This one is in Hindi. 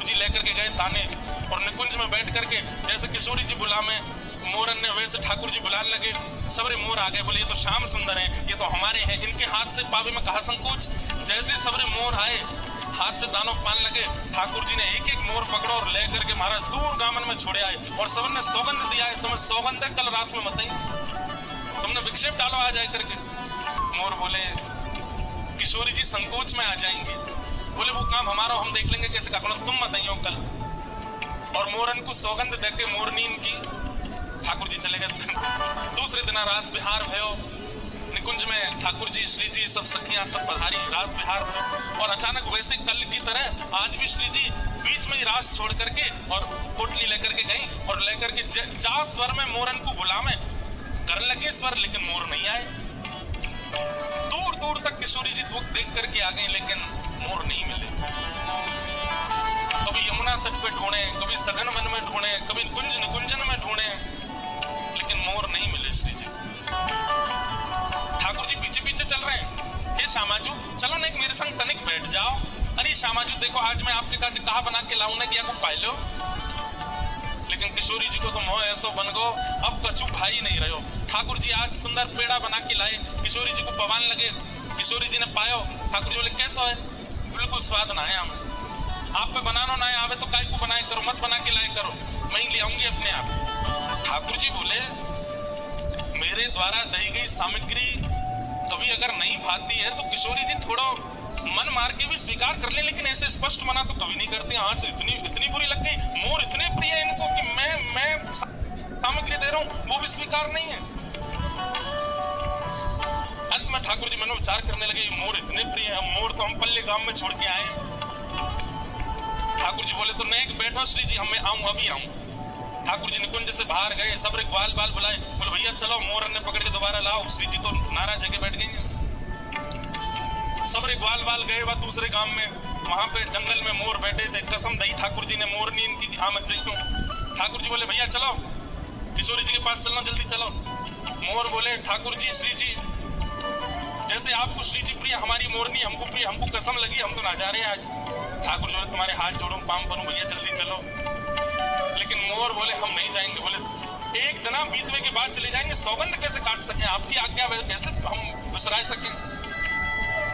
जी लेकर के गए ताने और निकुंज में बैठ करके जैसे किशोरी जी बुला में मोरन ने वैसे ठाकुर जी बुलाने लगे। सबरे मोर आ गए, बोले ये तो श्याम सुंदर हैं, ये तो हमारे हैं, इनके हाथ से पावे में कहा संकोच। जैसे सबरे मोर आए हाथ से दानों पान लगे, ठाकुर जी ने एक एक मोर पकड़ो और लेकर के महाराज दूर गामन में छोड़े आए और सबन ने सौगंध दिया है, तुम्हें सौगंध है कल रास में मत आई, तुमने विक्षेप डालो आ जाए करके। मोर बोले किशोरी जी संकोच में आ जाएंगे, बोले वो काम हमारा हम देख लेंगे कैसे का, तुम मत आइयो कल। और मोरन को सौगंध देके मोरनी इनकी ठाकुर जी चले गए। दूसरे दिन रास विहार भयो निकुंज में, ठाकुर जी श्री जी सब सखियां सब पधारी, रास विहार भयो। और अचानक वैसे कल की तरह आज भी श्री जी बीच में ही रास छोड़ करके और पोटली लेकर के गई और लेकर के जा स्वर में मोरन को बुलावे कर लगे स्वर, लेकिन मोर नहीं आए। दूर दूर तक किशोरी जी दुख देख करके आ गए, लेकिन मोर नहीं मिले। कभी यमुना तट पे ढूंढे, कभी सघन वन में ढूंढे, कभी कुंज निकुंजन में ढूंढे, लेकिन मोर नहीं मिले श्री जी। ठाकुर जी पीछे पीछे चल रहे हैं, हे श्यामाजू चलो ना एक मेरे संग तनिक बैठ जाओ। अरे श्यामाजू देखो आज मैं आपके काज कहा बना के लाऊं ना कि आपको पाई लो। लेकिन किशोरी जी को तो मोह ऐसो बन गो, अब कछु भाई नहीं रहो। ठाकुर जी आज सुंदर पेड़ा बना के लाए, किशोरी जी को पवान लगे, किशोरी जी ने पायो। ठाकुर जी बोले कैसा है, बिल्कुल स्वाद ना है, हमें आप पे बनाना ना आवे तो काय को बनाए करो, मत बना के लाए करो, मैं ही ले आऊंगी अपने आप। ठाकुर जी बोले मेरे द्वारा दी गई सामग्री कभी अगर नहीं भाती है तो किशोरी जी थोड़ा मन मार के भी स्वीकार कर ले, लेकिन ऐसे स्पष्ट मना तो कभी नहीं करते। आज इतनी बुरी लग गई, मोर इतने प्रिय है इनको कि मैं सामग्री दे रहा हूं वो भी स्वीकार नहीं है। अंत में ठाकुर जी मनोविचार करने लगे मोर इतने प्रिय है, मोर तो हम पल्ले गांव में छोड़ के आए। ठाकुर जी बोले तो नेक बैठो श्री जी, हम मैं आऊं अभी आऊं। ठाकुर जी निकुंज से बाहर गए, सब ग्वाल बाल बुलाए, बोले भैया चलो मोरन ने पकड़ के दोबारा लाओ। श्री जी तो नाराज जगह बैठ गई। सबरे ग्वाल बाल गए वह दूसरे गांव में, वहां पे जंगल में मोर बैठे थे, कसम दई ठाकुर जी ने मोर नी इनकी आमद चाहिए। ठाकुर जी बोले भैया चलो किशोरी जी के पास चलना, जल्दी चलो। मोर बोले ठाकुर जी श्री जी जैसे आपको श्री जी प्रिय हमारी मोरनी हमको प्रिय, हमको कसम लगी हम तो ना जा रहे आज। ठाकुर जी बोले तुम्हारे हाथ जोड़ूं पाम परूं भैया जल्दी चलो। लेकिन मोर बोले हम नहीं जाएंगे, बोले एक दिन बीतने के बाद चले जाएंगे, सौगंध कैसे काट सके, आपकी आज्ञा कैसे हम विसरा सके।